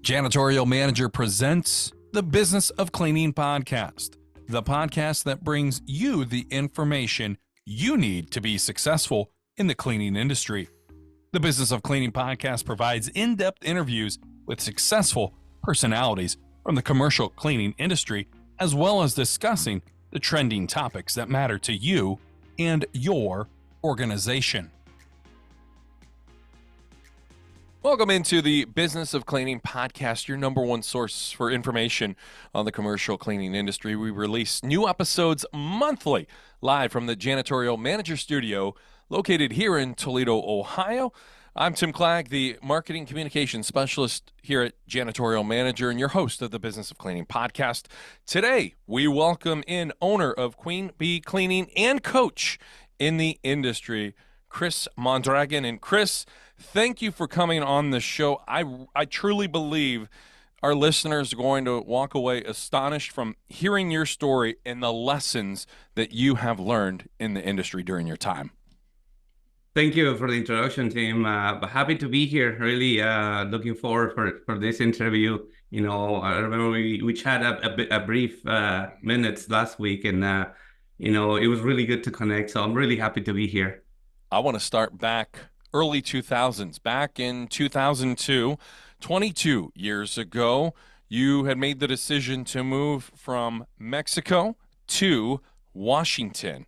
Janitorial Manager presents the Business of Cleaning podcast, the podcast that brings you the information you need to be successful in the cleaning industry. The Business of Cleaning podcast provides in-depth interviews with successful personalities from the commercial cleaning industry, as well as discussing the trending topics that matter to you and your organization. Welcome into the Business of Cleaning podcast, your number one source for information on the commercial cleaning industry. We release new episodes monthly live from the Janitorial Manager Studio located here in Toledo, Ohio. I'm Tim Clagg, the Marketing Communications Specialist here at Janitorial Manager and your host of the Business of Cleaning podcast. Today, we welcome in owner of Queen Bee Cleaning and coach in the industry, Chris Mondragon. And Chris, thank you for coming on the show. I truly believe our listeners are going to walk away astonished from hearing your story and the lessons that you have learned in the industry during your time. Thank you for the introduction, Tim. Happy to be here. Really looking forward for this interview. You know, I remember we chatted a brief minutes last week, and you know, it was really good to connect. So I'm really happy to be here. I want to start back early 2000s. Back in 2002, 22 years ago, you had made the decision to move from Mexico to Washington.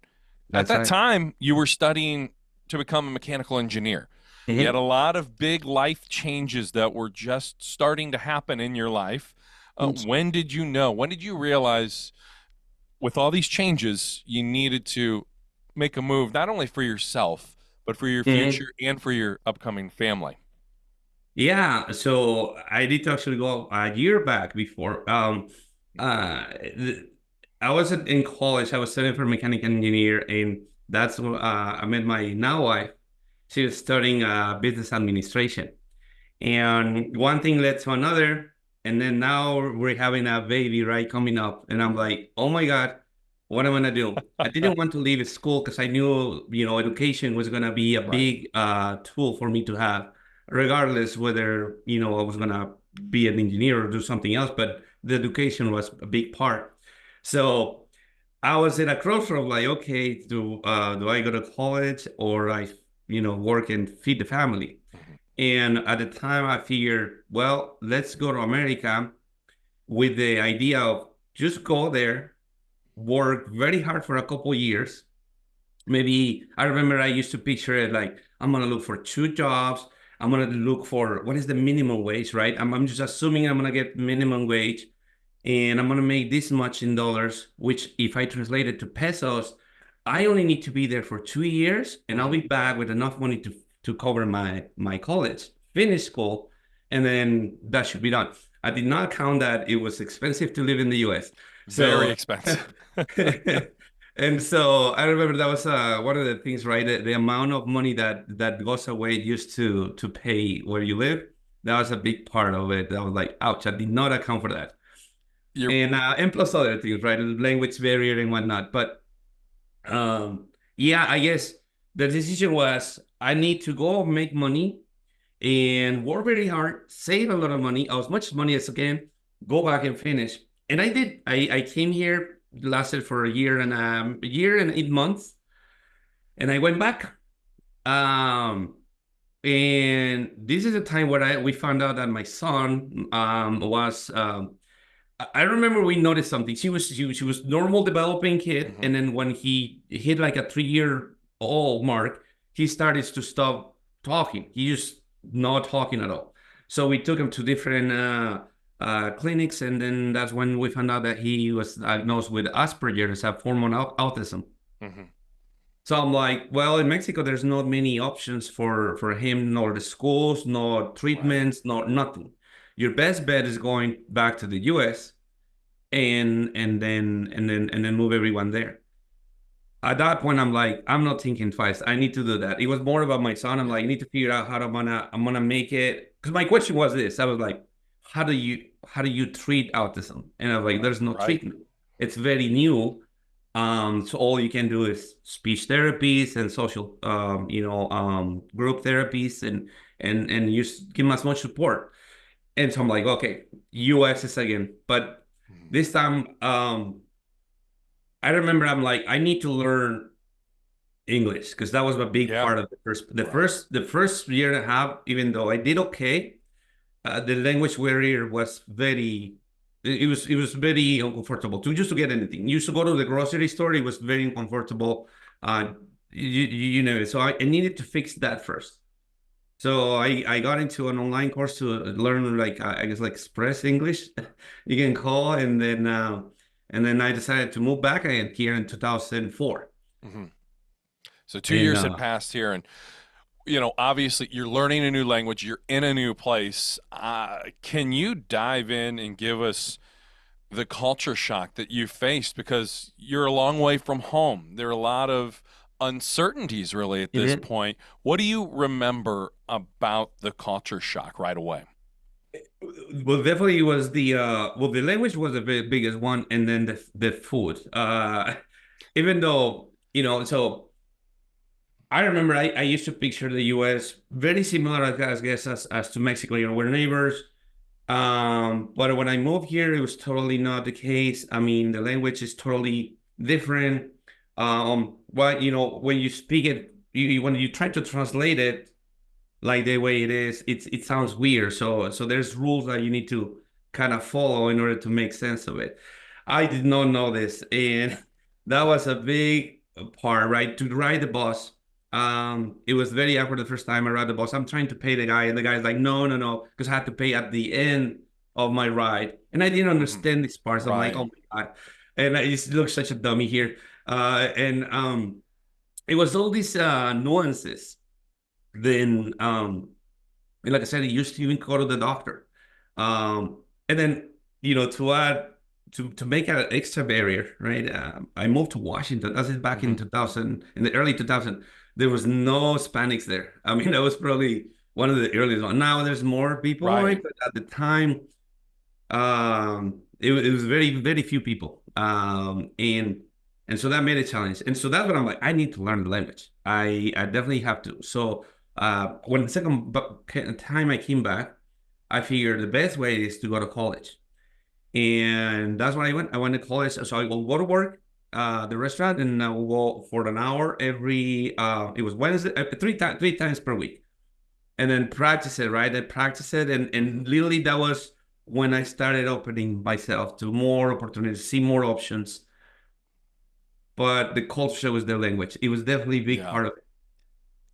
At that time, you were studying to become a mechanical engineer. Mm-hmm. You had a lot of big life changes that were just starting to happen in your life. When did you realize with all these changes, you needed to make a move, not only for yourself, but for your future and for your upcoming family? Yeah, so I did actually go a year back before. I was in college. I was studying for mechanical engineer, and that's when I met my now wife. She was studying business administration, and one thing led to another, and then now we're having a baby coming up, and I'm like, oh my God, what am I gonna do? I didn't want to leave school because I knew, you know, education was gonna be a big tool for me to have, regardless whether, you know, I was gonna be an engineer or do something else. But the education was a big part. So I was at a crossroad, like, okay, do I go to college or I, you know, work and feed the family? Mm-hmm. And at the time, I figured, well, let's go to America with the idea of just go there, work very hard for a couple years. Maybe I remember I used to picture it like, I'm going to look for 2 jobs. I'm going to look for what is the minimum wage, right? I'm just assuming I'm going to get minimum wage and I'm going to make this much in dollars, which if I translate it to pesos, I only need to be there for 2 years and I'll be back with enough money to cover my college, finish school, and then that should be done. I did not count that it was expensive to live in the US. Very expensive. And so I remember that was one of the things, right? The amount of money that goes away just to pay where you live, that was a big part of it. I was like, ouch, I did not account for that. And plus other things, right? Language barrier and whatnot. But yeah, I guess the decision was I need to go make money and work very hard, save a lot of money, as much money as I can, go back and finish. And I did. I came here, lasted for a year and 8 months, and I went back. And this is the time where we found out that my son was. I remember we noticed something. She was normal developing kid, and then when he hit like a 3-year-old mark, he started to stop talking. He just not talking at all. So we took him to different clinics, and then that's when we found out that he was diagnosed with Asperger's, a form of autism. Mm-hmm. So I'm like, well, in Mexico, there's not many options for him, nor the schools, nor treatments, nor nothing. Your best bet is going back to the US and then move everyone there. At that point, I'm like, I'm not thinking twice. I need to do that. It was more about my son. I'm like, I need to figure out how I'm gonna make it. Because my question was this: I was like, how do you treat autism? And I was like, there's no treatment. It's very new. So all you can do is speech therapies and social, group therapies and you give them as much support. And so I'm like, okay, US is again. But Mhm. this time, I remember I'm like, I need to learn English because that was a big Yeah. part of Right. the first year and a half, even though I did okay, the language barrier was very it was very uncomfortable to just to get anything. You used to go to the grocery store, it was very uncomfortable. Uh you know, so I needed to fix that first. So I got into an online course to learn like I guess like express English you can call, and then I decided to move back again here in 2004. Hmm. So two And years had passed here, and obviously you're learning a new language, you're in a new place. Can you dive in and give us the culture shock that you faced because you're a long way from home? There are a lot of uncertainties really at this Mhm. point. What do you remember about the culture shock right away? Well, definitely it was the language was the biggest one, and then the food. Even though, you know, so I remember I used to picture the US very similar, I guess, as to Mexico. You know, we're neighbors. But when I moved here, it was totally not the case. I mean, the language is totally different. What, you know, when you speak it, when you try to translate it, like the way it is, it sounds weird. So there's rules that you need to kind of follow in order to make sense of it. I did not know this, and that was a big part, right? To ride the bus. It was very awkward the first time I ride the bus. I'm trying to pay the guy, and the guy's like, no, no, no, because I had to pay at the end of my ride. And I didn't Hmm. understand these parts. I'm like, Right. oh my God. And I just look such a dummy here. And it was all these nuances. Then and like I said, he used to even go to the doctor. And then, you know, to add to make an extra barrier, right? I moved to Washington. That is back Hmm. in 2000, in the early 2000. There was no Hispanics there. I mean, that was probably one of the earliest ones. Now there's more people, right? Right. But at the time, it was very few people. And so that made a challenge. And so that's what I'm like, I need to learn the language. I definitely have to. So when the time I came back, I figured the best way is to go to college. And that's what I went. I went to college. So I will go to work, the restaurant, and I will go for an hour every it was Wednesday, three times per week. And then practice it, right? I practice it, and literally that was when I started opening myself to more opportunities, see more options. But the culture was the language. It was definitely a big Yeah. part of it.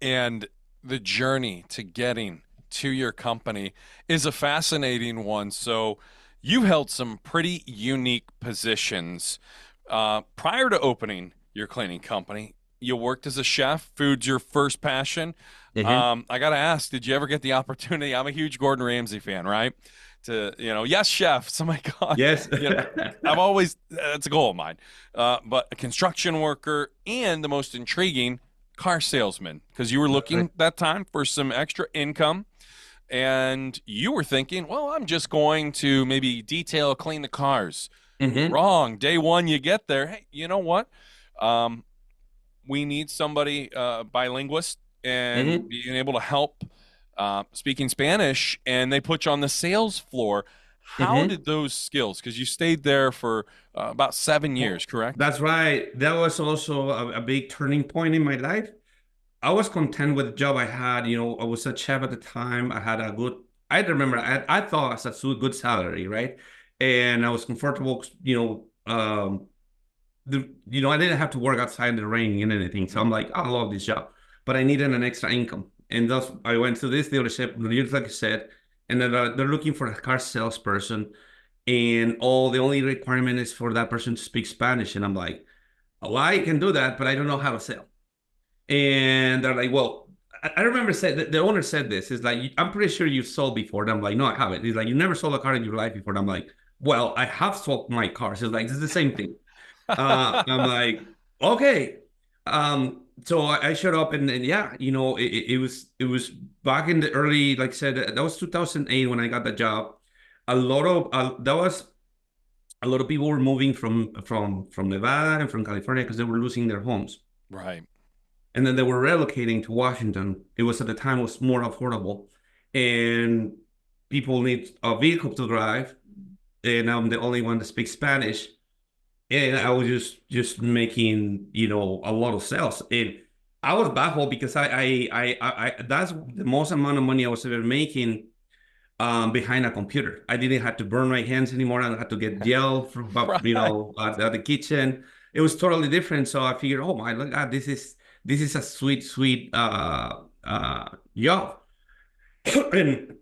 And the journey to getting to your company is a fascinating one. So you held some pretty unique positions prior to opening your cleaning company. You worked as a chef. Food's your first passion. Hmm. I got to ask, did you ever get the opportunity? I'm a huge Gordon Ramsay fan, right? Yes, chef. So my God, Yes. you know, I've always, that's a goal of mine. But a construction worker and the most intriguing, car salesman, because you were That's right. looking that time for some extra income and you were thinking, well, I'm just going to maybe detail clean the cars. Hmm. Wrong. Day one, you get there. Hey, you know what? Um, we need somebody bilinguist and Hmm. being able to help speaking Spanish, and they put you on the sales floor. How Hmm. did those skills? Because you stayed there for about 7 years, correct? That's right. That was also a big turning point in my life. I was content with the job I had. You know, I was a chef at the time. I had a good, I remember, I thought it was a good salary, right? And I was comfortable, I didn't have to work outside in the rain and anything. So Mhm. I'm like, I love this job, but I needed an extra income. And thus I went to this dealership, just like I said, and then they're looking for a car salesperson. And the only requirement is for that person to speak Spanish. And I'm like, oh, I can do that, but I don't know how to sell. And they're like, well, I remember said the owner said this is like, I'm pretty sure you've sold before. And I'm like, no, I haven't. He's like, you never sold a car in your life before. And I'm like, well, I have sold my cars. He's like, it's the same thing. I'm like, okay. So I showed up, and yeah, you know, it was back in the early, like I said, that was 2008 when I got the job. That was a lot of people were moving from Nevada and from California because they were losing their homes, Right. and then they were relocating to Washington. It was at the time was more affordable, and people need a vehicle to drive, and I'm the only one that speaks Spanish. And I was just making, a lot of sales. And I was baffled because I that's the most amount of money I was ever making behind a computer. I didn't have to burn my hands anymore. I don't have to get yelled from, Right. at the kitchen. It was totally different. So I figured, oh my God, this is a sweet job. And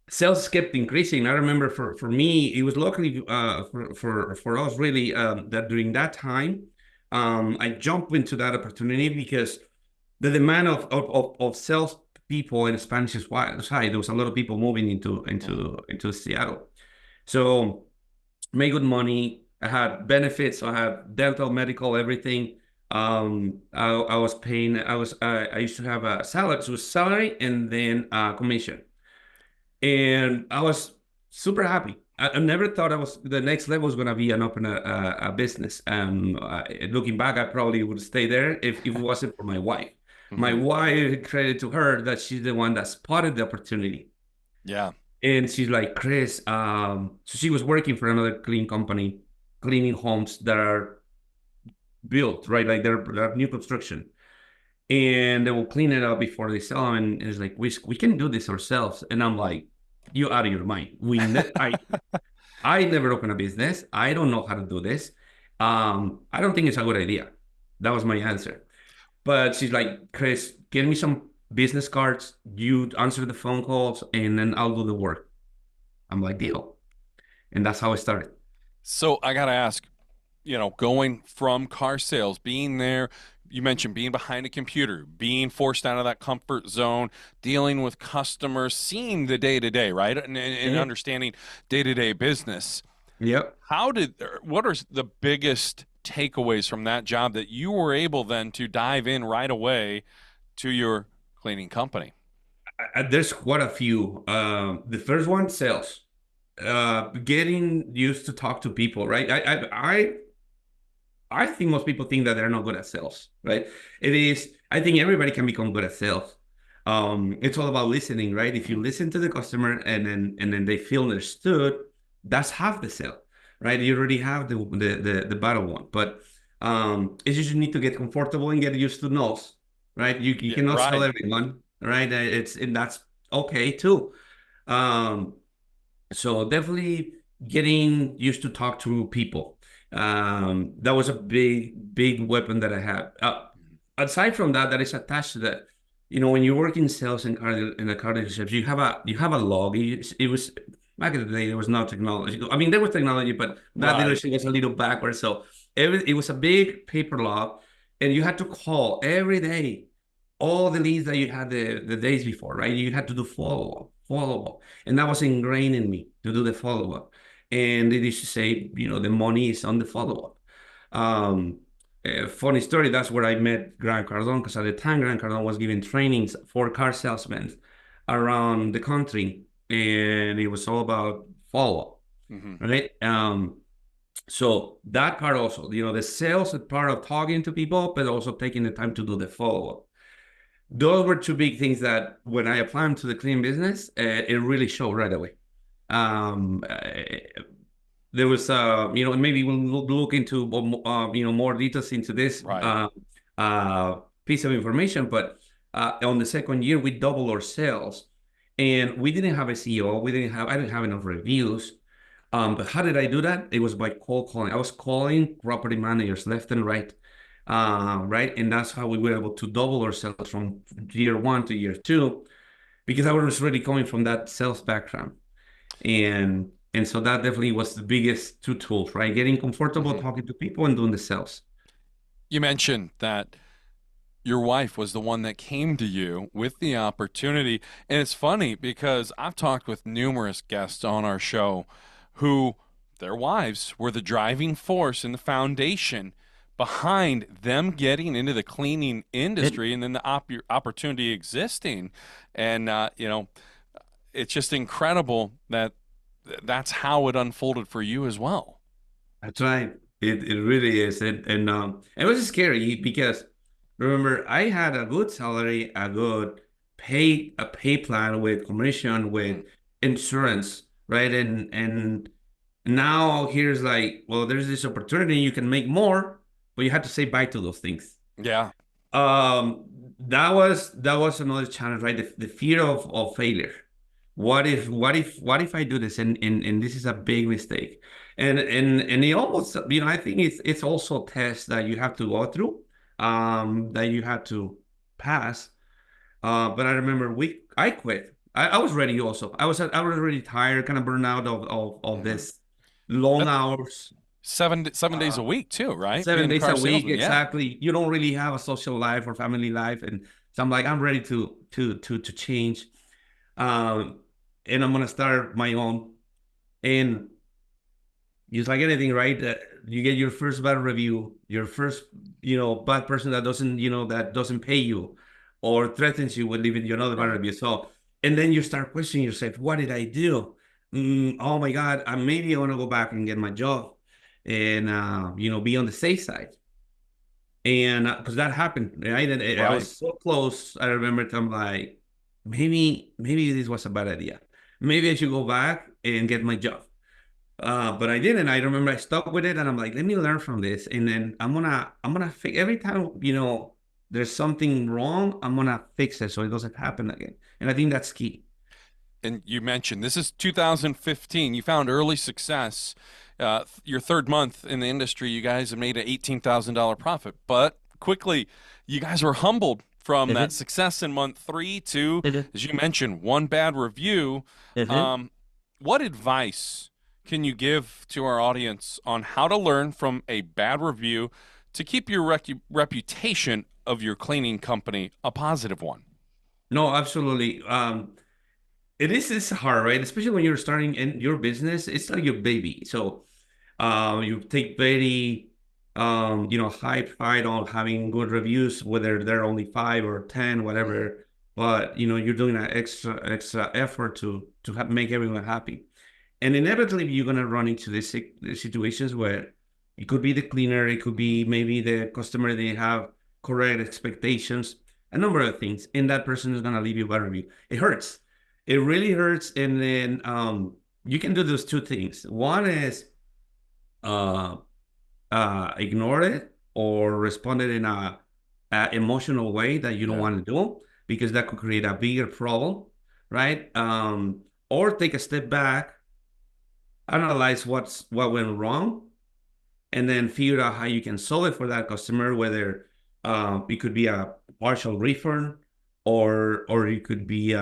sales kept increasing. I remember for me, it was luckily for us really that during that time, I jumped into that opportunity because the demand of sales people in the Spanish side, there was a lot of people moving into Mhm. Seattle. So made good money. I had benefits. I had dental, medical, everything. I was paying. I used to have a salary, so salary and then commission, and I was super happy. I never thought I was the next level was gonna be an open a business. Looking back, I probably would stay there if it wasn't for my wife. My Mhm. wife, credit to her, that she's the one that spotted the opportunity, Yeah. and she's like, Chris. So she was working for another clean company, cleaning homes that are built, right, like they're new construction, and they will clean it up before they sell them. And it's like we can do this ourselves. And I'm like, you out of your mind. I never opened a business. I don't know how to do this. I don't think it's a good idea. That was my answer. But she's like, Chris, give me some business cards. You answer the phone calls, and then I'll do the work. I'm like, deal. And that's how it started. So I got to ask, going from car sales, being there, you mentioned being behind a computer, being forced out of that comfort zone, dealing with customers, seeing the day to day, right? And Mhm. understanding day to day business. Yep. What are the biggest takeaways from that job that you were able then to dive in right away to your cleaning company? There's quite a few. The first one, sales. Getting used to talk to people, right? I think most people think that they're not good at sales, right? It is, I think everybody can become good at sales. It's all about listening, right? If you Mhm. listen to the customer and then they feel understood, that's half the sale, right? You already have the battle one. But it's just you need to get comfortable and get used to no's, right? You Yeah, cannot sell right. everyone, right? And that's okay too. Um, so definitely getting used to talk to people. That was a big weapon that I had. Aside from that, that is attached to that. When you work in sales and in the car dealerships, you have a log. It was back in the day. There was no technology. I mean, there was technology, but that Right. dealership was a little backward. So it was a big paper log, and you had to call every day all the leads that you had the days before, right? You had to do follow up. And that was ingrained in me to do the follow up. And they used to say, the money is on the follow up. Funny story, that's where I met Grant Cardone, because at the time, Grant Cardone was giving trainings for car salesmen around the country. And it was all about follow up, Hmm. right? So that part also, the sales is part of talking to people, but also taking the time to do the follow up. Those were two big things that when I applied them to the clean business, it really showed right away. Um, uh, there was, maybe we'll look into, more details into this Right. piece of information. But on the second year, we doubled our sales, and we didn't have a CEO. I didn't have enough reviews. But how did I do that? It was by cold calling. I was calling property managers left and right, right, and that's how we were able to double our sales from year one to year two, because I was really coming from that sales background. And so that definitely was the biggest two tools, right? Getting comfortable Hmm. talking to people and doing the sales. You mentioned that your wife was the one that came to you with the opportunity. And it's funny because I've talked with numerous guests on our show who their wives were the driving force and the foundation behind them getting into the cleaning It, industry and then the opportunity existing. And, it's just incredible that that's how it unfolded for you as well. that's right. It really is. And it was scary because remember, I had a good salary, a good pay plan with commission, Hmm. with insurance, right? And now here's like, well, there's this opportunity, you can make more, but you have to say bye to those things. Yeah. Um, that was another challenge, right? The fear of failure. What if I do this and this is a big mistake? And it almost, I think it's also a test that you have to go through, that you have to pass. But I remember I quit. I was ready also. I was really tired, kind of burned out of Hmm. this long That's hours. 7 days Uh, a week too, right? seven Being a days car a week, salesman. Yeah. exactly. You don't really have a social life or family life, and so I'm like, I'm ready to change, um, and I'm gonna start my own. And just like anything, right? You get your first bad review, your first, bad person that doesn't pay you, or threatens you with leaving you another bad Right. review. So, and then you start questioning yourself, what did I do? Oh my God, maybe I want to go back and get my job, and be on the safe side. And because that happened, right? And I Right. was so close. I remember I'm like, maybe this was a bad idea. Maybe I should go back and get my job. But I didn't. I remember I stuck with it, and I'm like, let me learn from this, and then I'm gonna fix every time there's something wrong. I'm gonna fix it so it doesn't happen again. And I think that's key. And you mentioned this is 2015. You found early success. Your third month in the industry, you guys have made an $18,000 profit. But quickly, you guys were humbled from that Mhm, success in month three to, mhm, as you mentioned, one bad review. mhm. Um, what advice can you give to our audience on how to learn from a bad review to keep your reputation of your cleaning company a positive one? No, absolutely. It's hard, right? Especially when you're starting in your business, it's like your baby. So you take very high pride on having good reviews, whether they're only 5 or 10, Mhm. whatever. But you're doing an extra effort to make everyone happy. And inevitably, you're gonna run into these situations where it could be the cleaner, it could be maybe the customer, they have correct expectations, a number of things, and that person is gonna leave you a bad review. It hurts. It really hurts. And then you can do those two things. One is uh, ignore it or respond it in a emotional way that you don't Yeah. want to do, because that could create a bigger problem, right? Or take a step back, analyze what went wrong, and then figure out how you can solve it for that customer, whether it could be a partial refund, or it could be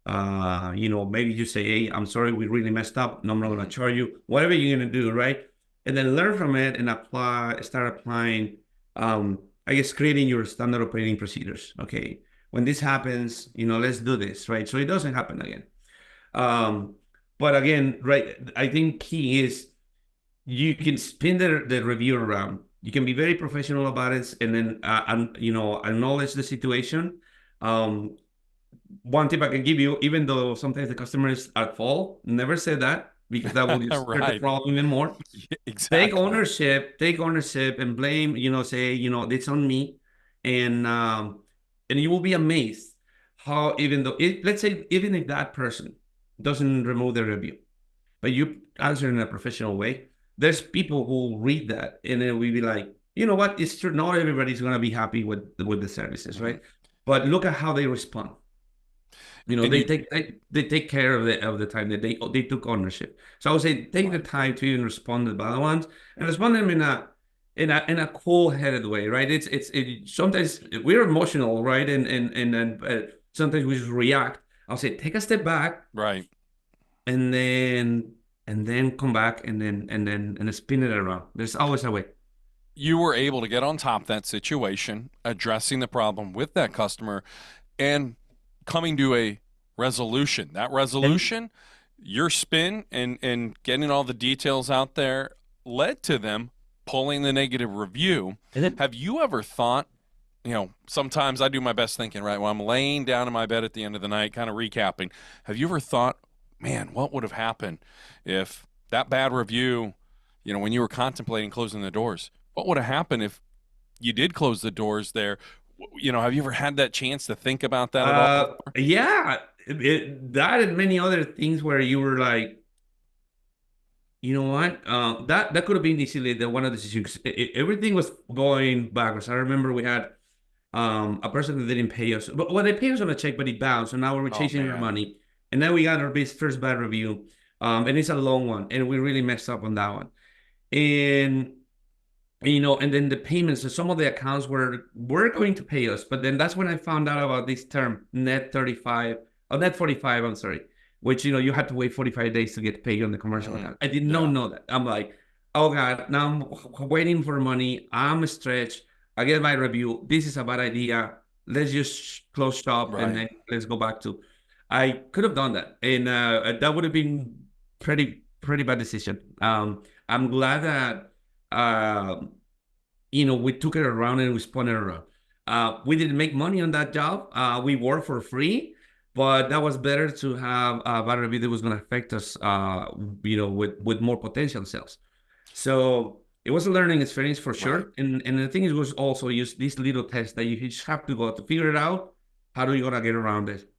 maybe you say, hey, I'm sorry, we really messed up, no, I'm not going to Mhm. charge you, whatever you're going to do, right? And then learn from it and start applying, I guess, creating your standard operating procedures. Okay, when this happens, let's do this, right? So it doesn't happen again. um but again, right, I think key is you can spin the review around. You can be very professional about it, and then acknowledge the situation. Um, One tip I can give you, even though sometimes the customer is at fault, never say that, because that will just hurt the Right. problem even more. Yeah, Take exactly. ownership, and blame. Say it's on me, and you will be amazed how, even though let's say, even if that person doesn't remove the review, but you answer in a professional way, there's people who read that, and then we be like, you know what? It's true. Not everybody's gonna be happy with the services, Mhm. right? But look at how they respond. And you, They take care of the time that they took ownership. So I would say take the right. time to even respond to the other ones, and respond them in a cool headed way, right? Sometimes we're emotional, right? And sometimes we just react. I'll say take a step back, Right. and then come back, and then spin it around. There's always a way. You were able to get on top of that situation, addressing the problem with that customer and coming to a resolution. That And resolution, your spin and getting all the details out there led to them pulling the negative review. and then Have you ever thought, sometimes I do my best thinking, right? When I'm laying down in my bed at the end of the night, kind of recapping. Have you ever thought, man, what would have happened if that bad review, when you were contemplating closing the doors, what would have happened if you did close the doors there? Have you ever had that chance to think about that at all before? yeah, that and many other things where you were like, you know what? That could have been easily the one of the decisions. Everything was going backwards. I remember we had a person that didn't pay us, but well, they paid us on a check, but it bounced. So now we're Oh chasing our man. money, and then we got our first bad review, and it's a long one, and we really messed up on that one. And and then the payments. So some of the accounts were going to pay us, but then that's when I found out about this term net 35 or net 45. I'm sorry, which you had to wait 45 days to get paid on the commercial account. I did not Yeah. know that. I'm like, oh God, now I'm waiting for money. I'm stretched. I get my review. This is a bad idea. Let's just close shop and Right. then let's go back to. I could have done that, and that would have been pretty bad decision. I'm glad that we took it around and we spun it around. We didn't make money on that job. We worked for free, but that was better to have a bad review that was going to affect us, with more potential sales. So it was a learning experience for Right. sure. And the thing is, was also use this little test that you just have to go to figure it out. How do you gonna get around it?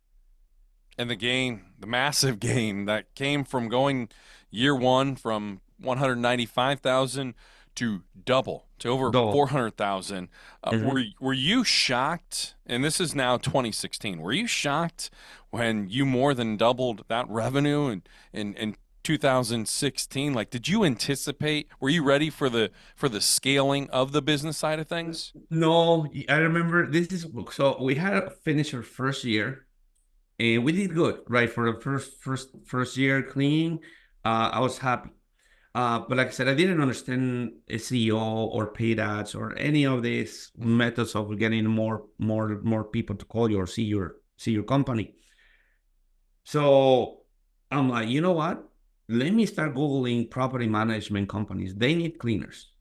And the gain, the massive gain that came from going year one from 195,000 to double to over Double. 400,000. Mhm. Were you shocked? And this is now 2016. Were you shocked when you more than doubled that revenue in 2016? Like, did you anticipate? Were you ready for the scaling of the business side of things? No, I remember this is so we had finished our first year and we did good, right? For the first year cleaning, I was happy. But like I said, I didn't understand SEO or paid ads or any of these methods of getting more people to call you or see your company. So I'm like, you know what? Let me start Googling property management companies. They need cleaners.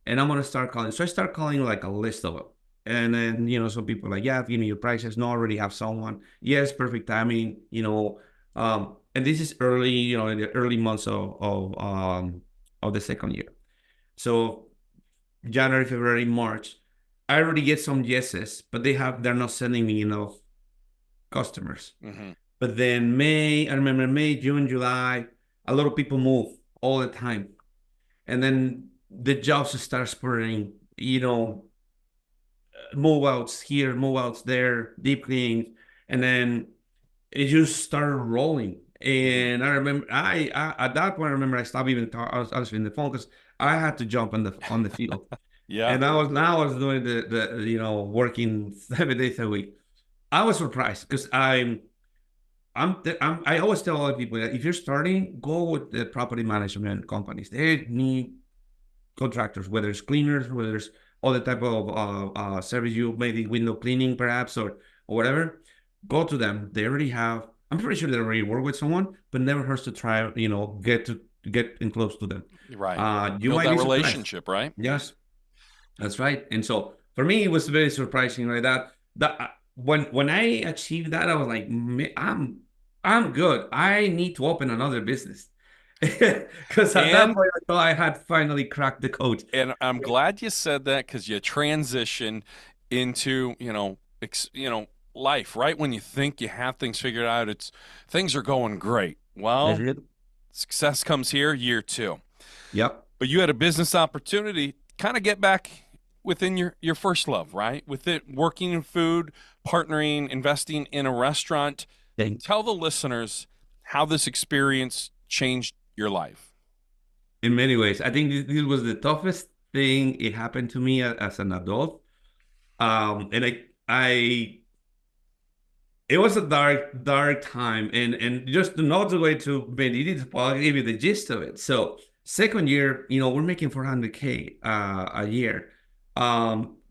And I'm gonna start calling. So I start calling like a list of them. And then, some people are like, yeah, give me your prices. No, I already have someone. Yes, perfect timing, and this is early, in the early months of the second year. So January, February, March, I already get some yeses, but they're not sending me enough customers. Mm-hmm. But then I remember May, June, July, a lot of people move all the time. And then the jobs start spurring, move outs here, move outs there, deep cleans, and then it just started rolling. Mm-hmm. And I remember, I at that point, I remember I stopped even answering the phone because I had to jump on the field, Yeah. and I was doing the working 7 days a week. I was surprised because I always tell other people that if you're starting, go with the property management companies. They need contractors, whether it's cleaners, whether it's other type of service, you maybe window cleaning perhaps or whatever. Go to them. They already have. I'm pretty sure they already work with someone, but never hurts to try. Get in close to them. Right. You Build might that be surprised. relationship, right? Yes, that's right. And so for me, it was very surprising, right? When I achieved that, I was like, I'm good. I need to open another business because at that And point I thought I had finally cracked the code. and I'm glad you said that because you transition into, life, right? When you think you have things figured out, things are going great. That's Well, it. success comes here, year two. Yep. But you had a business opportunity, kind of get back within your first love, right? With it, working in food, partnering, investing in a restaurant. Thank Tell the listeners how this experience changed your life. In many ways. I think this was the toughest thing it happened to me as an adult. And I it was a dark time, and just another way to maybe I'll give you the gist of it. So second year, we're making 400K a year.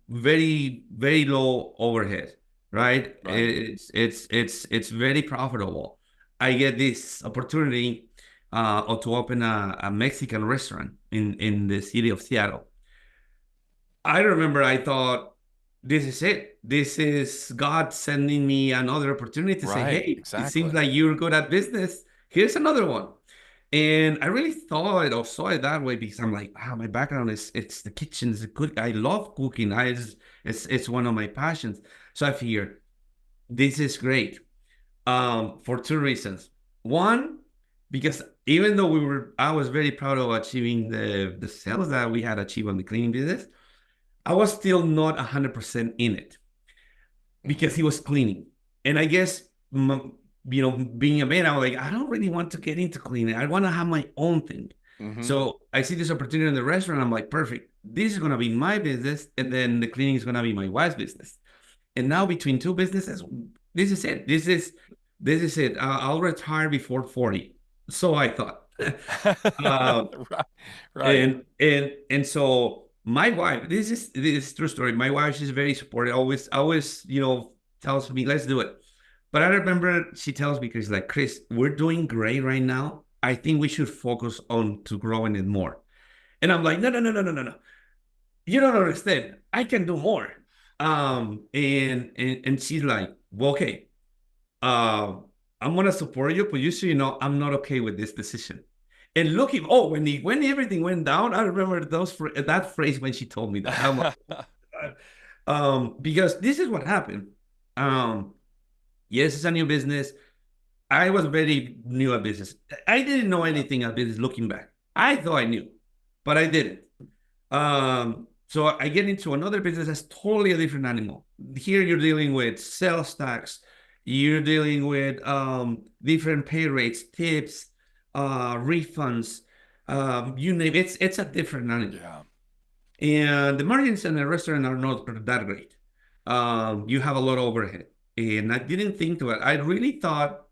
Very very low overhead, right? Right. It's very profitable. I get this opportunity to open a Mexican restaurant in the city of Seattle. I remember I thought, this is it. This is God sending me another opportunity to say, Right. hey, it seems Exactly. like you're good at business. Here's another one. And I really thought or saw it that way because I'm like, my background is it's the kitchen. It's good. I love cooking. It's one of my passions. So I figured this is great. for two reasons. One, because even though I was very proud of achieving the sales that we had achieved on the cleaning business, I was still not 100% in it because he was cleaning. And I guess, being a man, I was like, I don't really want to get into cleaning. I want to have my own thing. Mm-hmm. So I see this opportunity in the restaurant. I'm like, perfect. This is going to be my business. And then the cleaning is going to be my wife's business. And now between two businesses, this is it. This is it. I'll retire before 40. So I thought. Right. And so my wife, this is true story. My wife, she's very supportive. Always, tells me, let's do it. But I remember she tells me, because like, Chris, we're doing great right now. I think we should focus on to growing it more. And I'm like, no, no, no, no, no, no, no. You don't understand. I can do more. And she's like, well, okay, I'm gonna support you, but you know, I'm not okay with this decision. And looking, when everything went down, I remember that phrase when she told me that. I'm like, because this is what happened. Yes, it's a new business. I was very new at business. I didn't know anything at business looking back. I thought I knew, but I didn't. So I get into another business that's totally a different animal. Here you're dealing with sales tax, you're dealing with different pay rates, tips, refunds, you name it. It's a different animal. Yeah. And the margins in the restaurant are not that great. You have a lot of overhead. And I didn't think to it. I really thought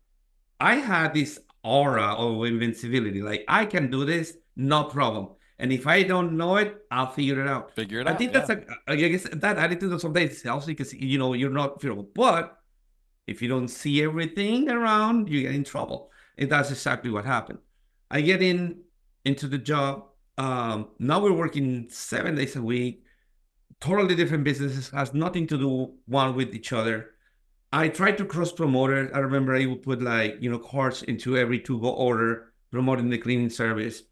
I had this aura of invincibility. Like, I can do this, no problem. And if I don't know it, I'll figure it out. I think that's I guess that attitude sometimes helps because, you're not fearful. But if you don't see everything around, you get in trouble. And that's exactly what happened. I get into the job. Now we're working 7 days a week. Totally different businesses, has nothing to do one with each other. I tried to cross promote it. I remember I would put cards into every to-go order, promoting the cleaning service.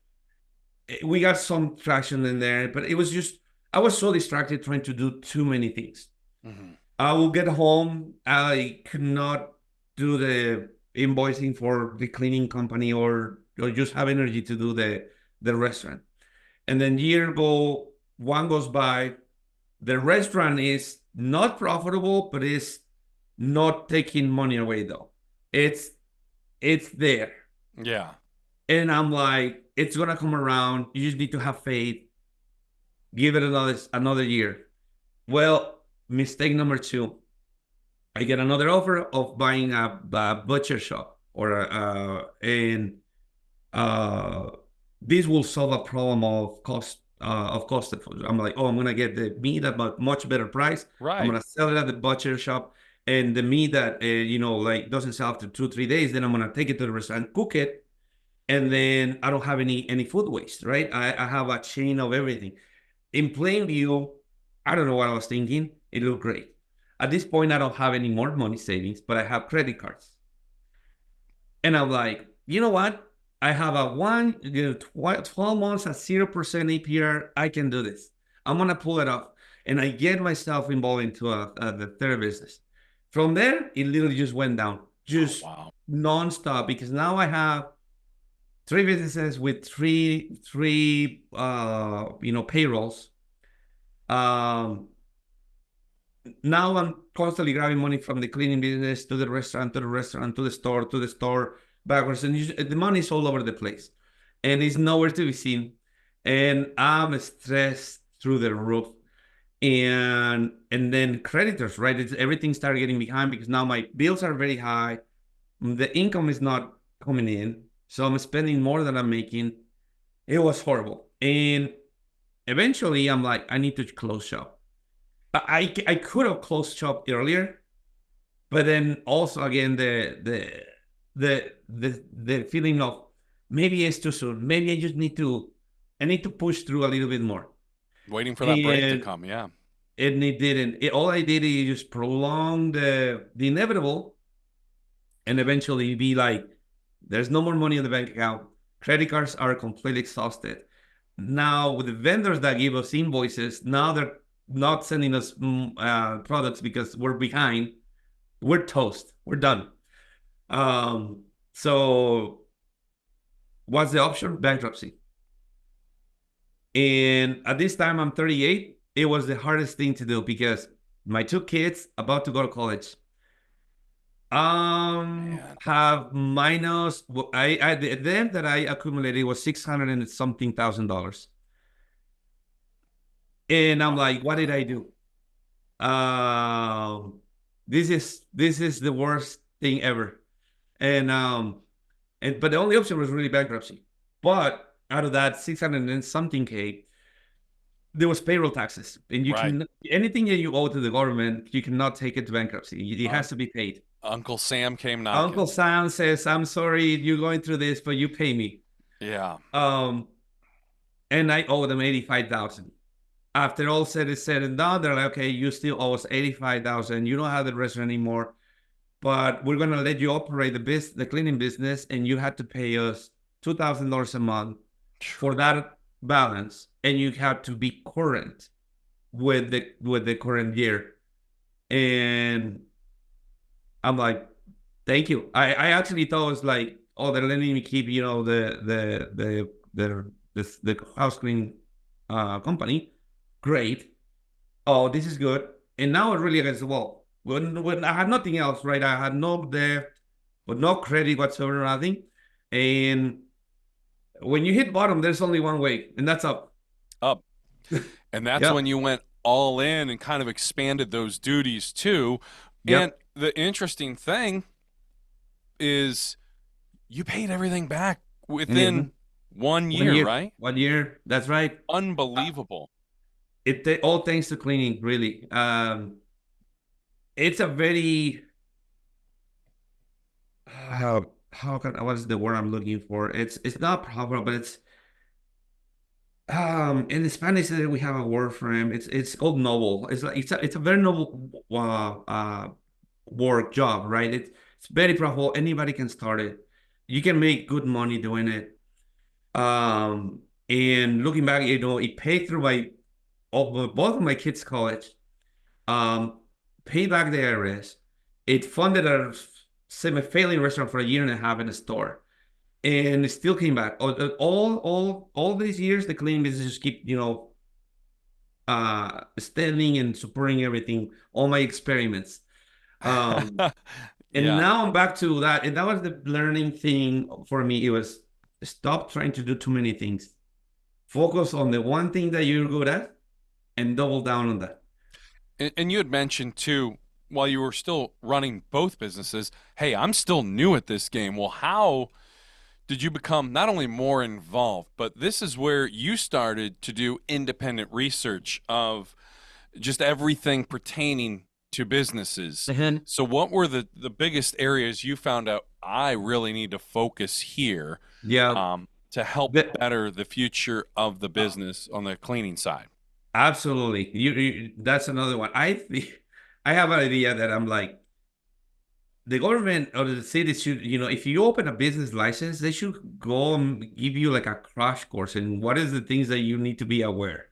We got some traction in there, but it was just, I was so distracted trying to do too many things. Mm-hmm. I will get home. I could not do the invoicing for the cleaning company or just have energy to do the restaurant. And then one goes by, the restaurant is not profitable, but it's not taking money away though. It's there. Yeah. And I'm like, it's gonna come around. You just need to have faith. Give it another year. Well, mistake number 2. I get another offer of buying a butcher shop and this will solve a problem of cost of food. I'm like, I'm gonna get the meat at a much better price. Right. I'm gonna sell it at the butcher shop, and the meat that doesn't sell after 2-3 days, then I'm gonna take it to the restaurant, cook it, and then I don't have any food waste, right? I have a chain of everything. In plain view, I don't know what I was thinking. It looked great. At this point, I don't have any more money savings, but I have credit cards. And I'm like, you know what? I have a 12 months at 0% APR. I can do this. I'm going to pull it off. And I get myself involved into the third business. From there, it literally just went down, nonstop, because now I have 3 businesses with three payrolls. Now I'm constantly grabbing money from the cleaning business to the restaurant, to the store, backwards, and the money's all over the place, and it's nowhere to be seen. And I'm stressed through the roof. And then creditors, right? Everything started getting behind because now my bills are very high. The income is not coming in, so I'm spending more than I'm making. It was horrible, and eventually I'm like, I need to close shop. I could have closed shop earlier, but then also again the feeling of maybe it's too soon. Maybe I just need to push through a little bit more. Waiting for that break to come, yeah. And it didn't. All I did is just prolong the inevitable, and eventually be like, there's no more money in the bank account. Credit cards are completely exhausted. Now with the vendors that give us invoices, now they're not sending us products because we're behind. We're toast. We're done. So what's the option? Bankruptcy. And at this time, I'm 38. It was the hardest thing to do because my two kids about to go to college. Man. Have minus. I the debt that I accumulated was 600 and something $1,000, and I'm like, what did I do? Um, this is the worst thing ever, and but the only option was really bankruptcy. But out of that 600 and something K, there was payroll taxes, and you Right. can anything that you owe to the government, you cannot take it to bankruptcy. It Un- has to be paid. Uncle Sam came knocking. Uncle Sam says, "I'm sorry you're going through this, but you pay me." Yeah. Um, and I owe them 85,000. After all said and done, they're like, "Okay, you still owe us 85,000. You don't have the restaurant anymore, but we're gonna let you operate the cleaning business, and you had to pay us $2,000 a month for that balance, and you have to be current with the current year." And I'm like, thank you. I actually thought it was like, oh, they're letting me keep, the house cleaning company. Great. Oh, this is good. And now it's really against the wall. When I had nothing else, right? I had no debt, but no credit whatsoever, nothing. And when you hit bottom, there's only one way, and that's up. Up. And that's when Yep. you went all in and kind of expanded those duties too. And Yep. the interesting thing is you paid everything back Mhm. within one One year, year. right? 1 year. That's right. Unbelievable. All thanks to cleaning, really. It's a very how can what's the word I'm looking for? It's not proper, but it's in Spanish we have a word for him. It's called noble. It's a very noble work job, right? It's very profitable. Anybody can start it. You can make good money doing it. And looking back, it paid through both of my kids' college. Um, paid back the IRS. It funded a semi-failing restaurant for a year and a half in a store, and it still came back. All these years, the cleaning business just keep standing and supporting everything, all my experiments. Um, and Yeah. now I'm back to that, and that was the learning thing for me. It was stop trying to do too many things. Focus on the one thing that you're good at, and double down on that. And you had mentioned too, while you were still running both businesses, hey, I'm still new at this game. Well, how did you become not only more involved, but this is where you started to do independent research of just everything pertaining to businesses. Mhm. So, what were the biggest areas you found out I really need to focus here Yeah. to help The, better the future of the business on the cleaning side? Absolutely. That's another one. I have an idea that I'm like, the government or the city should, if you open a business license, they should go and give you like a crash course and what is the things that you need to be aware.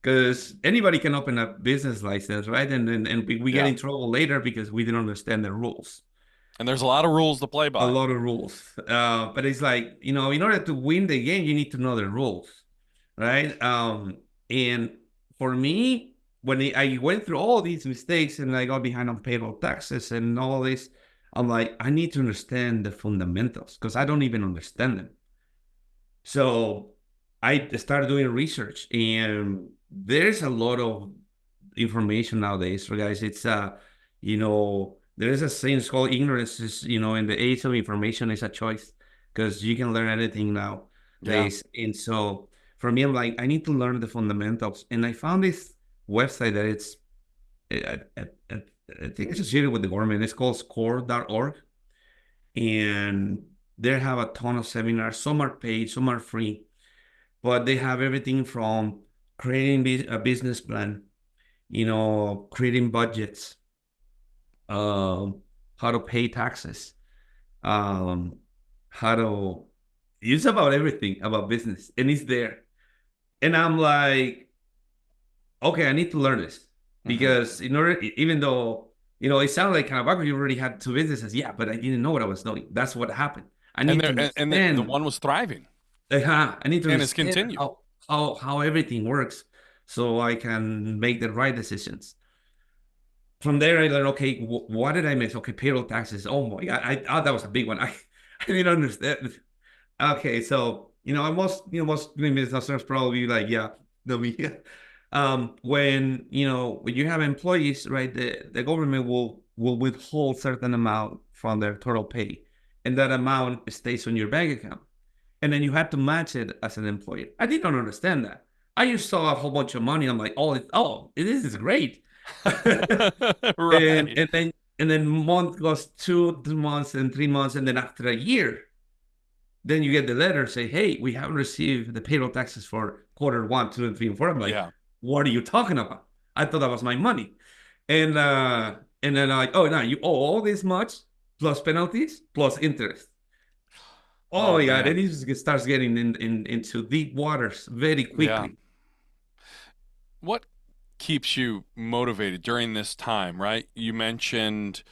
Because anybody can open a business license, right? And we get Yeah. in trouble later because we didn't understand the rules. And there's a lot of rules to play A by. lot of rules. But it's like, in order to win the game, you need to know the rules, right? And for me, when I went through all these mistakes and I got behind on payroll taxes and all this, I'm like, I need to understand the fundamentals because I don't even understand them. So I started doing research, and there's a lot of information nowadays. So guys, there is a saying it's called ignorance is, in the age of information is a choice because you can learn anything Yeah. nowadays. And so for me, I'm like, I need to learn the fundamentals. And I found this website that I think it's associated with the government. It's called score.org. And they have a ton of seminars. Some are paid, some are free, but they have everything from creating a business plan, creating budgets, um, how to pay taxes, um, how to it's about everything about business, and it's there. And I'm like, okay, I need to learn this Hmm. because in order, even though it sounded like kind of awkward. You already had two businesses. Yeah, but I didn't know what I was doing. That's what happened. I And need to there and the understand. one was thriving I need to and has understand continued. how everything works so I can make the right decisions. From there, I learned, okay, what did I miss? Okay, payroll taxes. Oh my God, I thought that was a big one. I didn't understand. Okay, so most business probably like, yeah, they'll be when you have employees, right, the government will withhold certain amount from their total pay, and that amount stays on your bank account. And then you have to match it as an employee. I did not understand that. I just saw a whole bunch of money. I'm like, this is great. and Right. and then and then month goes 2 months and 3 months, and then after a year, then you get the letter say, hey, we haven't received the payroll taxes for quarter 1, 2, and 3, and 4. I'm like, Yeah. what are you talking about? I thought that was my money. And then I'm like, oh, no, you owe all this much plus penalties plus interest. Oh Oh my God, man. and it starts getting into deep waters very Yeah. quickly. What keeps you motivated during this time, right? You mentioned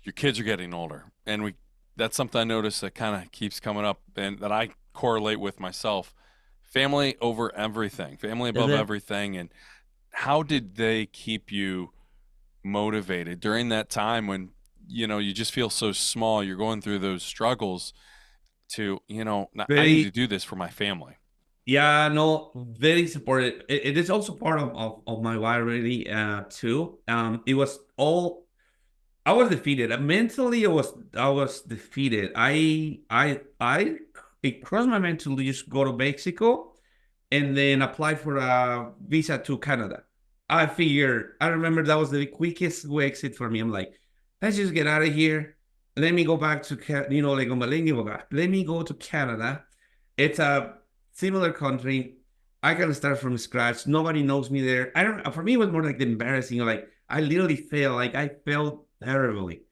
your kids are getting older, and we that's something I notice that kind of keeps coming up and that I correlate with myself. Family over everything, family Is above it everything. And how did they keep you motivated during that time when, you just feel so small, you're going through those struggles to, I need to very, do this for my family. yeah, no, very supportive. It is also part of my why really too. It was all I was defeated. Mentally, I was defeated. It crossed my mind to just go to Mexico and then apply for a visa to Canada. I remember that was the quickest exit for me. I'm like, let's just get out of here. Let me go back to, like, let me go back. Let me go to Canada. It's a similar country. I can start from scratch. Nobody knows me there. I don't, for me, it was more like the embarrassing. Like, I literally failed. Like, I failed terribly.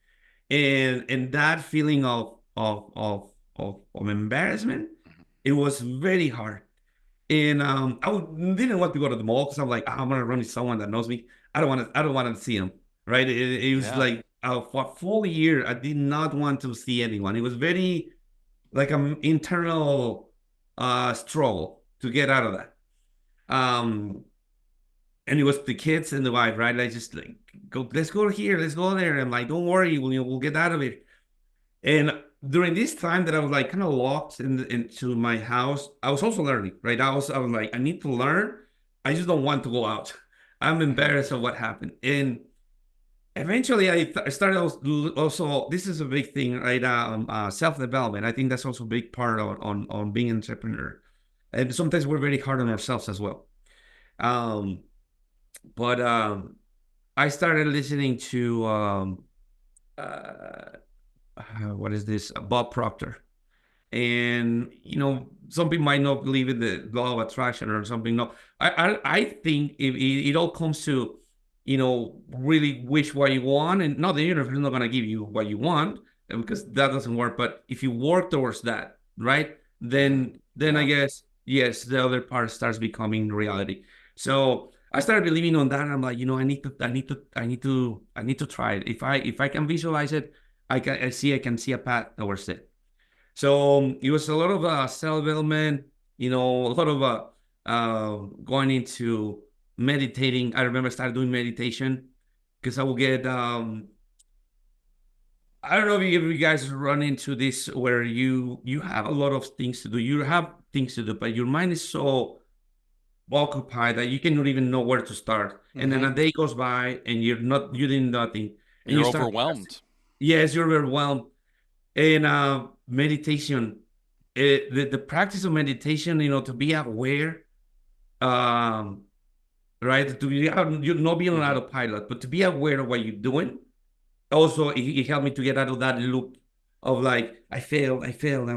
And that feeling of embarrassment, it was very hard. And didn't want to go to the mall because I'm like, I'm gonna run into someone that knows me. I don't want to see him. Right? It was Yeah. like for a full year, I did not want to see anyone. It was very like an internal struggle to get out of that. Um, and it was the kids and the wife, right? Like just like go, let's go here, let's go there. And I'm like, don't worry, we'll get out of it. And during this time that I was like kind of locked into my house, I was also learning, right? I was like, I need to learn. I just don't want to go out. I'm Mhm. embarrassed of what happened. And eventually I started also, this is a big thing, right? Self-development. I think that's also a big part on being an entrepreneur. And sometimes we're very hard on ourselves as well. Um, but I started listening to uh, what is this? Bob Proctor. And some people might not believe in the law of attraction or something. No, I think it all comes to really wish what you want, and not the universe is not going to give you what you want because that doesn't work. But if you work towards that, right, Mhm. then I Yeah. guess yes, the other part starts becoming reality. So I started believing on that. And I'm like, I need to try it. If I can visualize it, I can see a path towards it. So it was a lot of self-development, a lot of going into meditating. I remember I started doing meditation because I will get, I don't know if you guys run into this where you have a lot of things to do. You have things to do, but your mind is so occupied that you cannot even know where to start. And then Hmm. a day goes by and you did nothing. And you You're start, overwhelmed. yes, you're overwhelmed. And meditation, the practice of meditation, to be aware, um, right? To be you not being on Hmm. autopilot, but to be aware of what you're doing. Also, it helped me to get out of that loop of like, I failed, I Yeah, failed.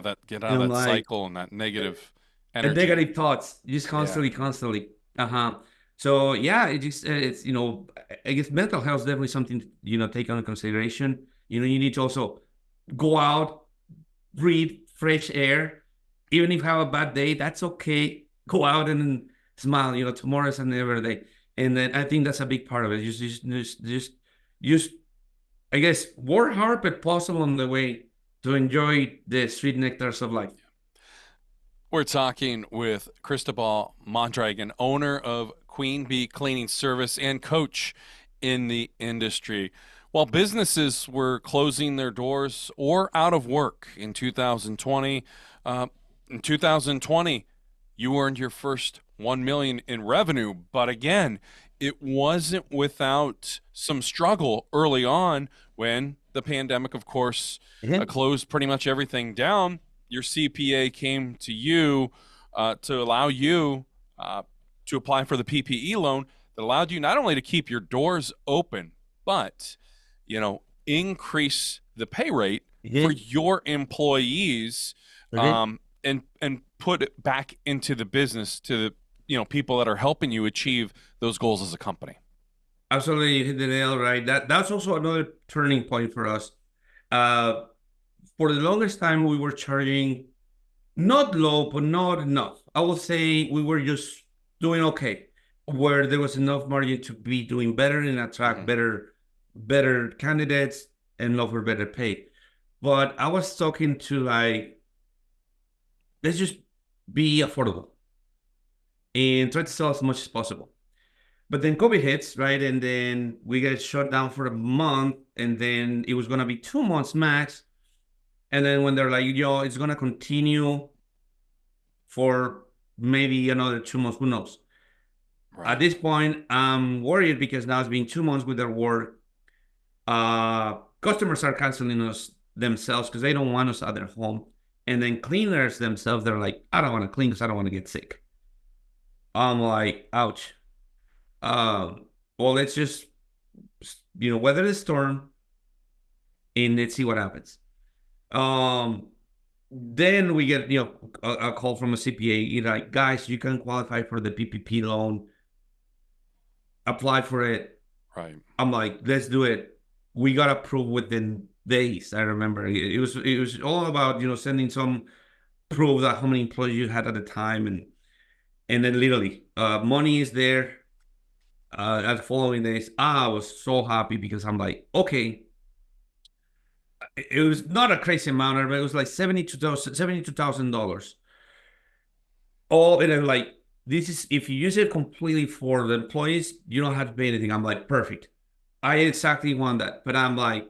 that get out And of I'm that like, cycle and that negative and energy. negative thoughts, just Yeah. constantly. Uh-huh. So yeah, it's I guess mental health is definitely something take into consideration. You need to also go out, breathe fresh air. Even if you have a bad day, that's okay. Go out and smile. Tomorrow is another day. And then I think that's a big part of it. Just Just, I guess, work hard but possible on the way to enjoy the sweet nectars of life. We're talking with Cristobal Mondragon, owner of Queen Bee Cleaning Service and coach in the industry. While businesses were closing their doors or out of work in 2020, in 2020, you earned your first 1 million in revenue. But again, it wasn't without some struggle early on when the pandemic, of course, closed pretty much everything down. Your CPA came to you to allow you to apply for the PPE loan that allowed you not only to keep your doors open, but increase the pay rate for your employees, and put it back into the business to the people that are helping you achieve those goals as a company. Absolutely, you hit the nail right. That's also another turning point for us. For the longest time, we were charging not low, but not enough. I will say we were just doing okay, where there was enough margin to be doing better and attract better candidates and offer better pay. But I was talking to let's just be affordable and try to sell as much as possible. But then COVID hits, right? And then we get shut down for a month, and then it was gonna be 2 months max. And then when they're like, it's gonna continue for maybe another 2 months, who knows? Right. At this point, I'm worried because now it's been 2 months with their work. Customers are canceling us themselves because they don't want us at their home. And then cleaners themselves, they're like, I don't want to clean because I don't want to get sick. I'm like, ouch. Well, let's just, weather the storm and let's see what happens. Then we get, a call from a CPA, like, guys, you can qualify for the PPP loan. Apply for it. Right. I'm like, let's do it. We got approved within days. I remember it was all about, sending some proof that how many employees you had at the time. And then literally, money is there. At the following days, I was so happy because I'm like, okay, it was not a crazy amount, but it was like $72,000. Oh, and I'm like, this is, if you use it completely for the employees, you don't have to pay anything. I'm like, perfect. I exactly want that. But I'm like,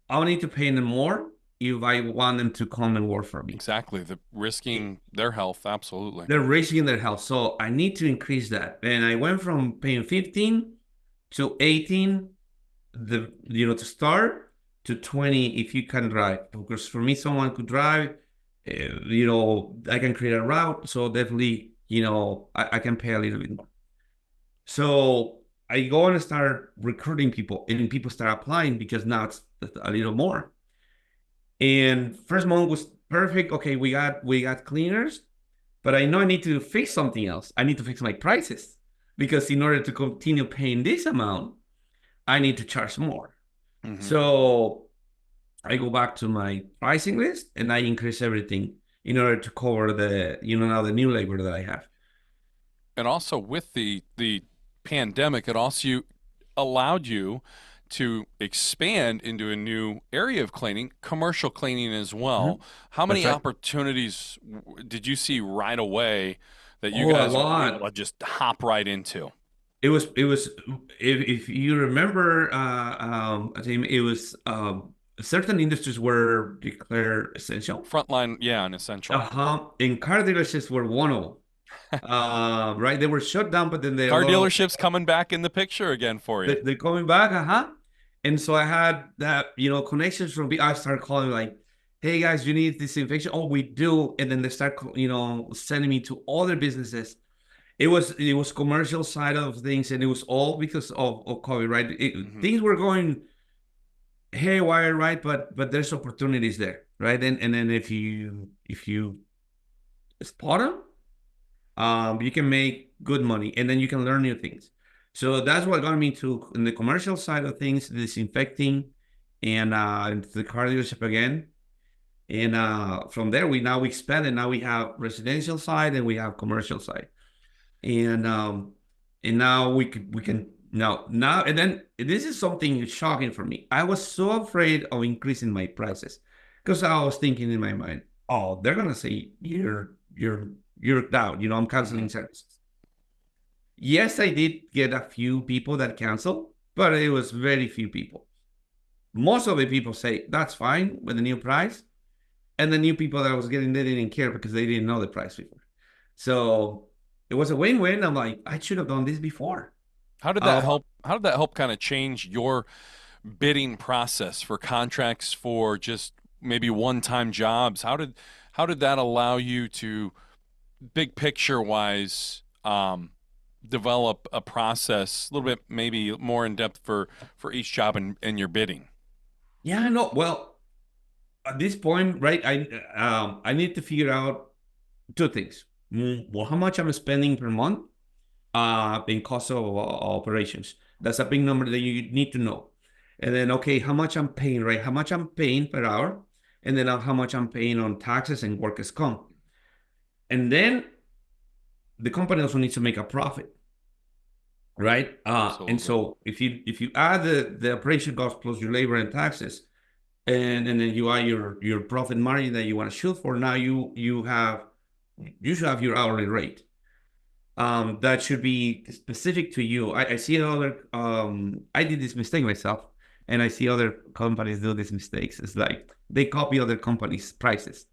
I'll need to pay them more if I want them to come and work for me. Exactly. They're risking their health. Absolutely. They're risking their health. So I need to increase that. And I went from paying 15 to 18, to start, to 20 if you can drive. Because for me, someone could drive, I can create a route. So definitely, I can pay a little bit more. So I go and start recruiting people, and people start applying because now it's a little more. And first month was perfect. Okay, we got cleaners, but I know I need to fix something else. I need to fix my prices because in order to continue paying this amount, I need to charge more. Mm-hmm. So I go back to my pricing list and I increase everything in order to cover the, now the new labor that I have. And also with the pandemic, it also allowed you to expand into a new area of cleaning, commercial cleaning as well. Mm-hmm. How many opportunities did you see right away that you guys were able to just hop right into? It was if you remember, it was certain industries were declared essential. Frontline, yeah, and essential. And car dealerships were one of them. Right, they were shut down, but then car dealerships coming back in the picture again for you. They're coming back, and so I had that, connections from. I started calling like, "Hey guys, you need disinfection?" Oh, we do, and then they start, sending me to other businesses. It was commercial side of things, and it was all because of COVID, right? Mm-hmm. Things were going haywire, right? But there's opportunities there, right? And then if you spot them, you can make good money, and then you can learn new things. So that's what got me to in the commercial side of things, disinfecting, and the car dealership again. And from there, we expanded. Now we have residential side and we have commercial side, and now we can No, now and then this is something shocking for me. I was so afraid of increasing my prices because I was thinking in my mind, oh, they're gonna say you're down, I'm canceling services. Yes, I did get a few people that canceled, but it was very few people. Most of the people say that's fine with the new price. And the new people that I was getting, they didn't care because they didn't know the price before. So it was a win-win. I'm like, I should have done this before. How did that help? How did that help kind of change your bidding process for contracts for just maybe one-time jobs? How did that allow you to big picture wise develop a process a little bit maybe more in depth for each job in your bidding? Yeah, no. Well, at this point, right, I need to figure out two things. Well, how much I'm spending per month in cost of operations. That's a big number that you need to know. And then, okay, how much I'm paying, right? How much I'm paying per hour, and then how much I'm paying on taxes and workers' comp. And then the company also needs to make a profit, right? And Absolutely. so if you add the operation cost plus your labor and taxes, and then you add your profit margin that you want to shoot for, now you should have your hourly rate. That should be specific to you. I see other I did this mistake myself, and I see other companies do these mistakes. It's like they copy other companies' prices.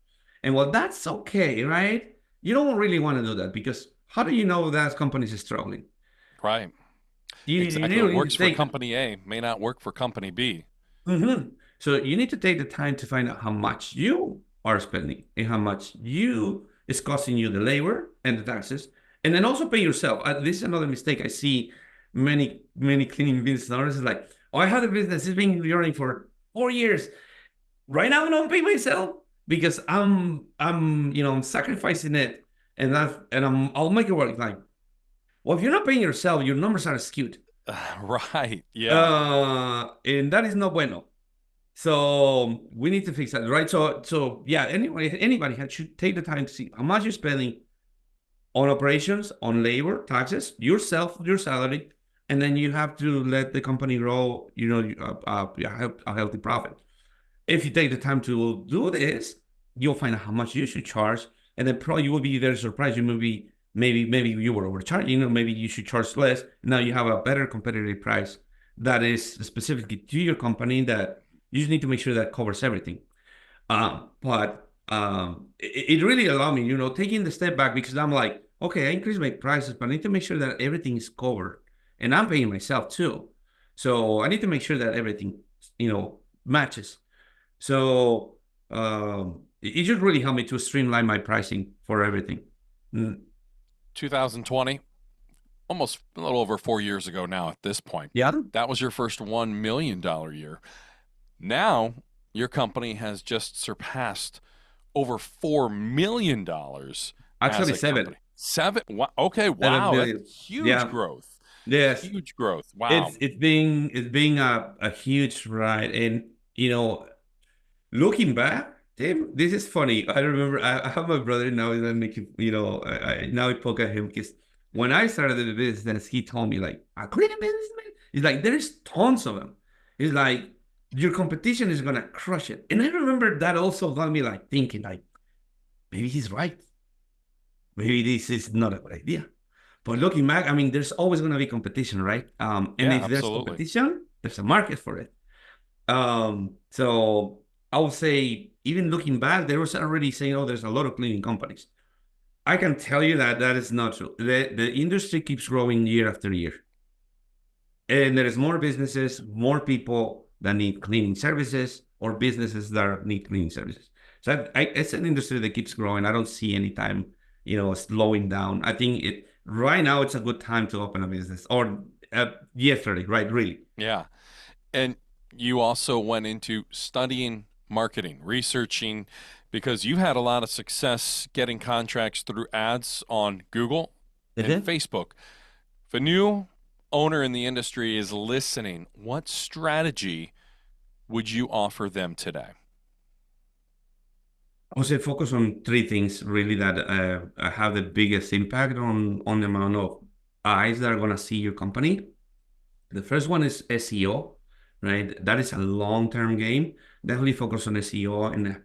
And well, that's okay, right? You don't really want to do that because how do you know that company is struggling? Right. You Exactly. What need to works for take company A may not work for company B. So you need to take the time to find out how much you are spending and how much you is costing you the labor and the taxes, and then also pay yourself. This is another mistake I see many cleaning business owners is like, oh, I have a business, it's been running for 4 years. Right now, I don't pay myself because I'm sacrificing it, I'll make it work. Like, well, if you're not paying yourself, your numbers are skewed, Right. Yeah. and that is not bueno. So we need to fix that, right? So yeah, anybody should take the time to see how much you're spending on operations, on labor, taxes, yourself, your salary, and then you have to let the company grow, a healthy profit. If you take the time to do this, you'll find out how much you should charge, and then probably you will be very surprised. You may be maybe you were overcharging, maybe you should charge less. Now you have a better competitive price that is specifically to your company that you just need to make sure that covers everything. But it really allowed me, taking the step back because I'm like, okay, I increased my prices, but I need to make sure that everything is covered, and I'm paying myself too. So I need to make sure that everything, matches. So it just really helped me to streamline my pricing for everything. 2020, almost a little over 4 years ago now at this point. Yeah. That was your first $1 million year. Now your company has just surpassed over $4 million as Actually, a seven. company. Seven? Okay, 7 wow, million. that's huge Yeah. growth. Yes. Huge growth. Wow. It's been a huge ride, and looking back, Tim, this is funny. I remember I have my brother now, and I make him, now I poke at him because when I started the business, he told me like, a cleaning business, man. He's like, there's tons of them. He's like, your competition is gonna crush it. And I remember that also got me like thinking like, maybe he's right. Maybe this is not a good idea. But looking back, I mean, there's always gonna be competition, right? And Yeah, if there's absolutely. competition, there's a market for it. So I would say, even looking back, there was already saying, oh, there's a lot of cleaning companies. I can tell you that that is not true. The industry keeps growing year after year. And there is more businesses, more people that need cleaning services, or businesses that need cleaning services. So it's an industry that keeps growing. I don't see any time, slowing down. I think right now it's a good time to open a business, or yesterday, right? Really. Yeah. And you also went into studying marketing, researching, because you had a lot of success getting contracts through ads on Google and Mhm. Facebook. If a new owner in the industry is listening, what strategy would you offer them today? I would say focus on three things really that have the biggest impact on the amount of eyes that are going to see your company. The first one is SEO, right? That is a long-term game. Definitely focus on SEO and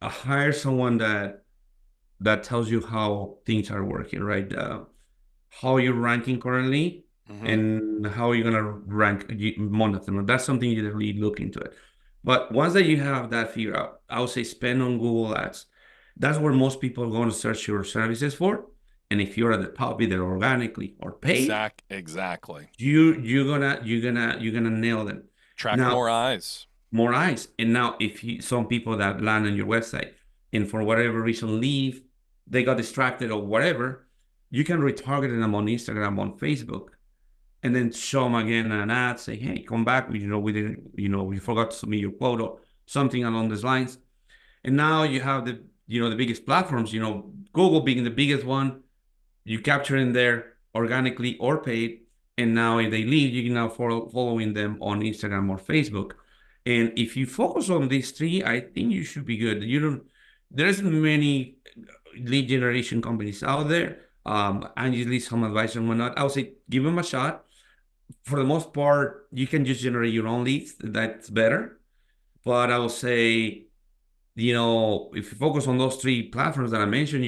hire someone that tells you how things are working, right? How you're ranking currently Hmm. and how you're gonna rank monitor. That's something you really look into it. But once that you have that figured out, I would say spend on Google Ads. That's where most people are going to search your services for. And if you're at the top, either organically or paid, Exactly. you're gonna nail them. Track Now, more eyes. more eyes. And now if you some people that land on your website and for whatever reason leave, they got distracted or whatever, you can retarget them on Instagram, on Facebook, and then show them again an ad, say, hey, come back. We didn't, we forgot to submit your quote or something along those lines. And now you have the biggest platforms, Google being the biggest one, you capture in there organically or paid. And now if they leave, you can now following them on Instagram or Facebook. And if you focus on these three, I think you should be good. There isn't many lead generation companies out there. And usually some advice and whatnot. I would say give them a shot. For the most part, you can just generate your own leads. That's better. But I will say, if you focus on those three platforms that I mentioned,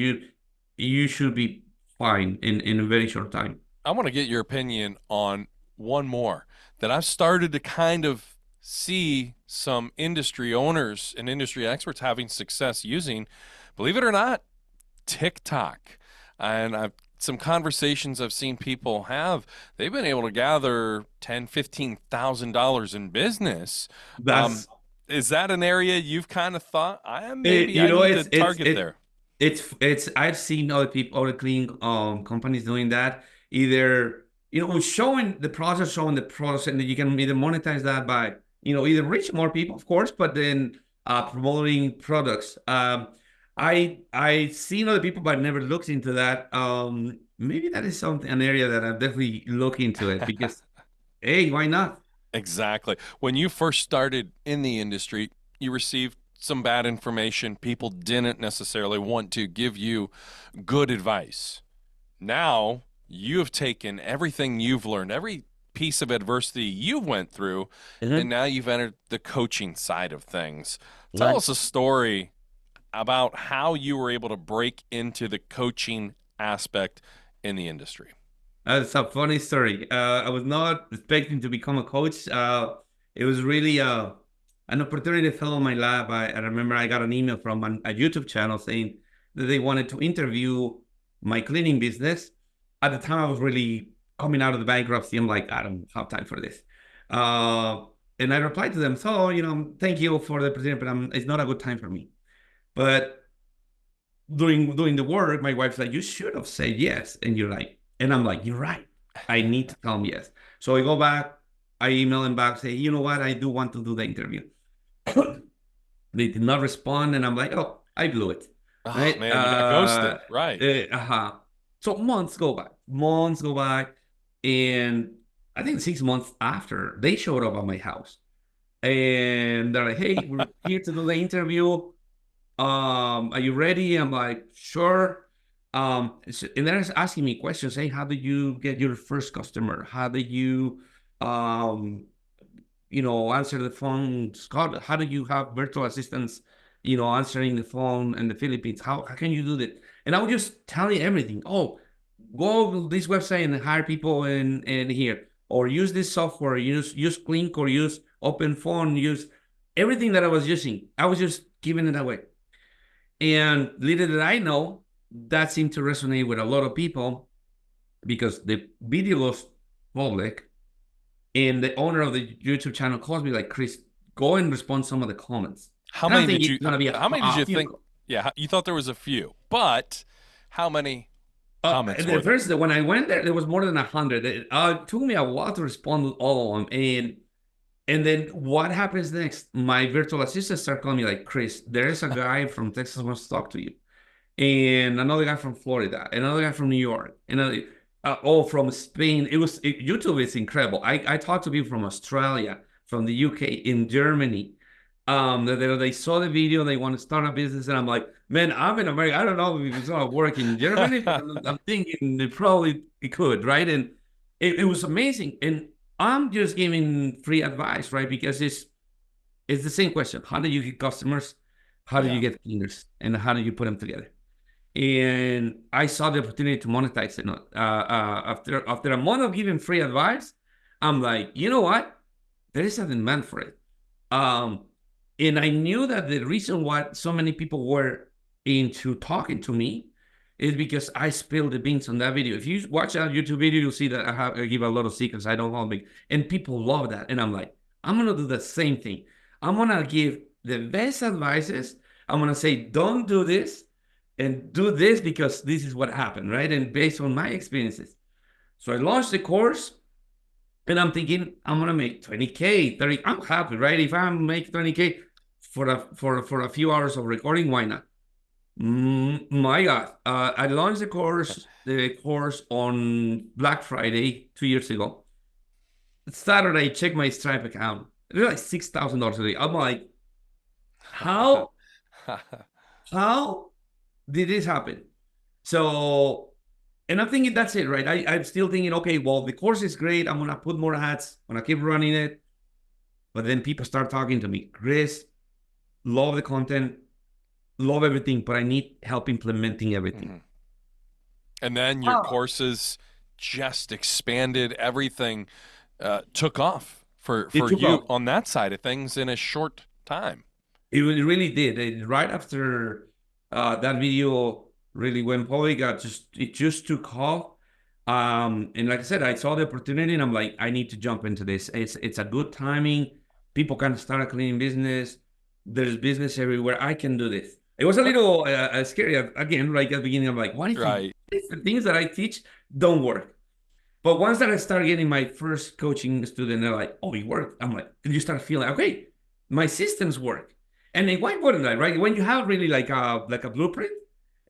you should be fine in a very short time. I want to get your opinion on one more that I've started to kind of see some industry owners and industry experts having success using, believe it or not, TikTok. And some conversations I've seen people have, they've been able to gather $10,000, $15,000 in business. Um, That's is that an area you've kind of thought, it, maybe I need to it's target there? it's I've seen other people, other cleaning companies doing that. Either showing the process, showing the process, and you can either monetize that by either reach more people, of course, but then promoting products. I seen other people, but never looked into that. Maybe that is something an area that I definitely look into it because hey, why not? Exactly. When you first started in the industry, you received some bad information. People didn't necessarily want to give you good advice. Now you have taken everything you've learned, every piece of adversity you went through, and Mhm. now you've entered the coaching side of things. Tell Right. us a story about how you were able to break into the coaching aspect in the industry. That's a funny story. I was not expecting to become a coach. It was really an opportunity that fell on my lap. I remember I got an email from a YouTube channel saying that they wanted to interview my cleaning business. At the time, I was really coming out of the bankruptcy. I'm like, I don't have time for this. Uh, and I replied to them, so, thank you for the opportunity, but it's not a good time for me. But doing the work, my wife's like, you should have said yes. And I'm like, you're right. I need to tell them yes. So I go back, I email them back, say, you know what, I do want to do the interview. They did not respond, and I'm like, oh, I blew it. Oh Right? man, you got ghosted. Right. Uh-huh. So months go by, and I think 6 months after, they showed up at my house. And they're like, hey, we're here to do the interview. Are you ready? I'm like, sure. And they're asking me questions. Hey, how did you get your first customer? How did you, um, answer the phone? Scott, how do you have virtual assistants, answering the phone in the Philippines? How can you do that? And I would just tell you everything. Oh, go to this website and hire people in here, or use this software, use Clink or use Open Phone, use everything that I was using. I was just giving it away. And little did I know, that seemed to resonate with a lot of people because the video goes public, and the owner of the YouTube channel calls me like, Chris, go and respond some of the comments. How And I'm many did thinking you it's gonna be how many did a you few. think? Yeah, you thought there was a few, but how many comments The were there? first when I went there, there was more than 100. It took me a while to respond to all of them, and then what happens next? My virtual assistant started calling me like, Chris, there is a guy from Texas who wants to talk to you, and another guy from Florida, another guy from New York, another all from Spain. YouTube is incredible. I talked to people from Australia, from the UK, in Germany. They saw the video, they want to start a business, and I'm like, man, I'm in America. I don't know if it's gonna work in Germany, but I'm thinking it probably it could, right? And it was amazing. And I'm just giving free advice, right? Because it's the same question. How do you get customers? How do you Yeah. get cleaners? And how do you put them together? And I saw the opportunity to monetize it. After a month of giving free advice, I'm like, you know what? There is a demand for it. Um, and I knew that the reason why so many people were into talking to me is because I spilled the beans on that video. If you watch a YouTube video, you'll see that I give a lot of secrets. I don't hold big, and people love that. And I'm like, I'm gonna do the same thing. I'm gonna give the best advices. I'm gonna say, don't do this and do this because this is what happened, right? And based on my experiences. So I launched the course. And I'm thinking I'm gonna make 20K, 30. I'm happy, right? If I make 20K for a few hours of recording, why not? My God, I launched the course on Black Friday 2 years ago. Saturday, I checked my Stripe account. It was like $6,000 a day. I'm like, how how did this happen? So, and I'm thinking that's it, right? I'm still thinking, okay, well, the course is great. I'm gonna put more ads. I'm gonna keep running it. But then people start talking to me, Chris, love the content, love everything, but I need help implementing everything. Mhm. And then your Oh, courses just expanded. Everything took off it for took you off. on that side of things in a short time. It really did. Right after that video really went public, it just took off. And like I said, I saw the opportunity, and I'm like, I need to jump into this. It's a good timing. People can start a cleaning business. There's business everywhere. I can do this. It was a What? little scary again, right at the beginning. I'm like, Right. what if the things that I teach don't work? But once that I start getting my first coaching student, they're like, "Oh, it worked." I'm like, and you start feeling, okay, my systems work. And then why wouldn't I, right? When you have really like a blueprint,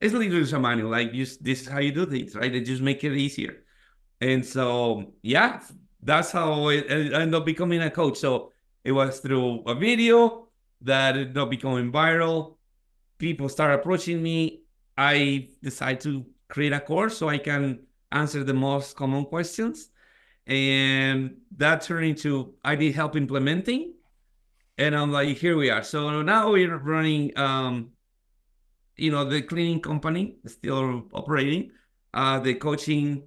it's literally just a manual. Like, this is how you do things, right? They just make it easier. And so, yeah, that's how I ended up becoming a coach. So it was through a video that ended up becoming viral. People start approaching me. I decide to create a course so I can answer the most common questions. And that turned into I need help implementing. And I'm like, here we are. So now we're running the cleaning company still operating, the coaching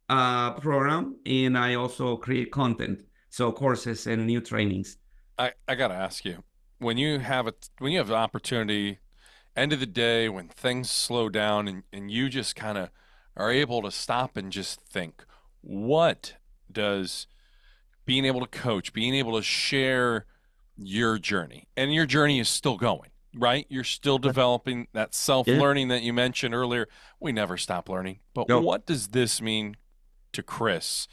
program, and I also create content, so courses and new trainings. I gotta ask you, when you have an opportunity, end of the day, when things slow down and you just kind of are able to stop and just think, what does being able to coach, being able to share your journey, and your journey is still going, right? You're still developing that self Yeah. learning that you mentioned earlier. We never stop learning. But No. what does this mean to Chris?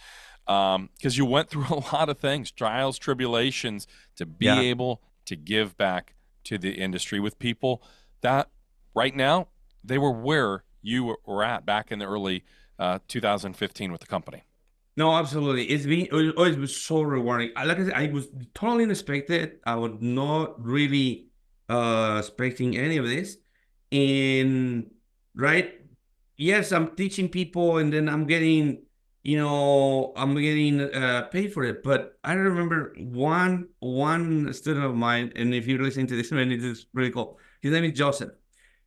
Because you went through a lot of things, trials, tribulations, to be Yeah. able to give back to the industry with people that right now they were where you were at back in the early 2015 with the company. No, absolutely. It was so rewarding. Like I said, I was totally unexpected. I was not really expecting any of this. And right, yes, I'm teaching people, and then I'm getting paid for it. But I remember one student of mine, and if you're listening to this, man, it is really cool. His name is Joseph.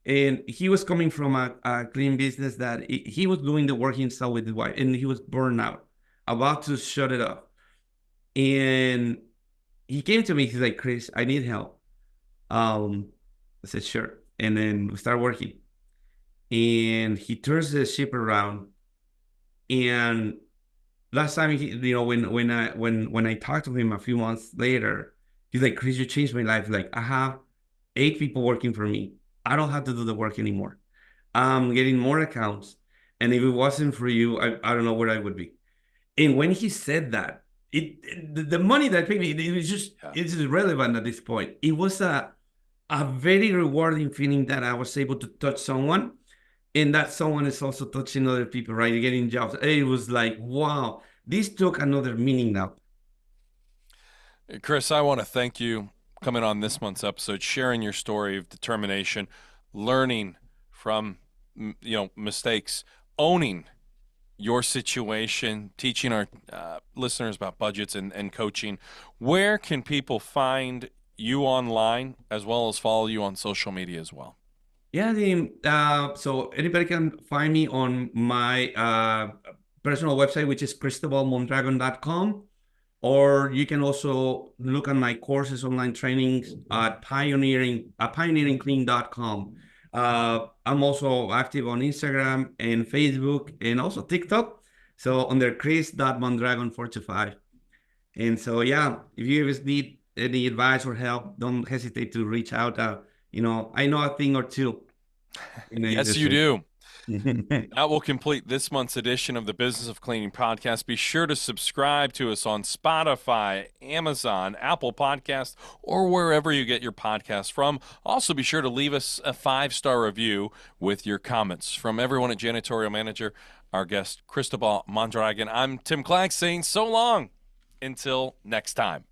And he was coming from a clean business that he was doing the work himself with his wife, and he was burned out, about to shut it off. And he came to me. He's like, Chris, I need help. I said, sure. And then we start working. And he turns the ship around. And last time when I talked to him a few months later, he's like, Chris, you changed my life. Like, I have 8 people working for me. I don't have to do the work anymore. I'm getting more accounts. And if it wasn't for you, I don't know where I would be. And when he said that, the money that paid me, it was just Yeah. it's irrelevant at this point. It was a very rewarding feeling that I was able to touch someone, and that someone is also touching other people, right? Getting jobs. It was like, wow, this took another meaning now. Chris, I want to thank you coming on this month's episode, sharing your story of determination, learning from mistakes, owning your situation, teaching our listeners about budgets and coaching, where can people find you online as well as follow you on social media as well? Yeah, so anybody can find me on my personal website, which is cristobalmondragon.com, or you can also look at my courses, online trainings at pioneeringclean.com. I'm also active on Instagram and Facebook and also TikTok. So under chris.mondragon425. And so, yeah, if you ever need any advice or help, don't hesitate to reach out. I know a thing or two in the Yes, you industry. do. That will complete this month's edition of the Business of Cleaning podcast. Be sure to subscribe to us on Spotify, Amazon, Apple Podcast, or wherever you get your podcasts from. Also, be sure to leave us a 5-star review with your comments. From everyone at Janitorial Manager, our guest, Cristobal Mondragon, I'm Tim Clack saying so long until next time.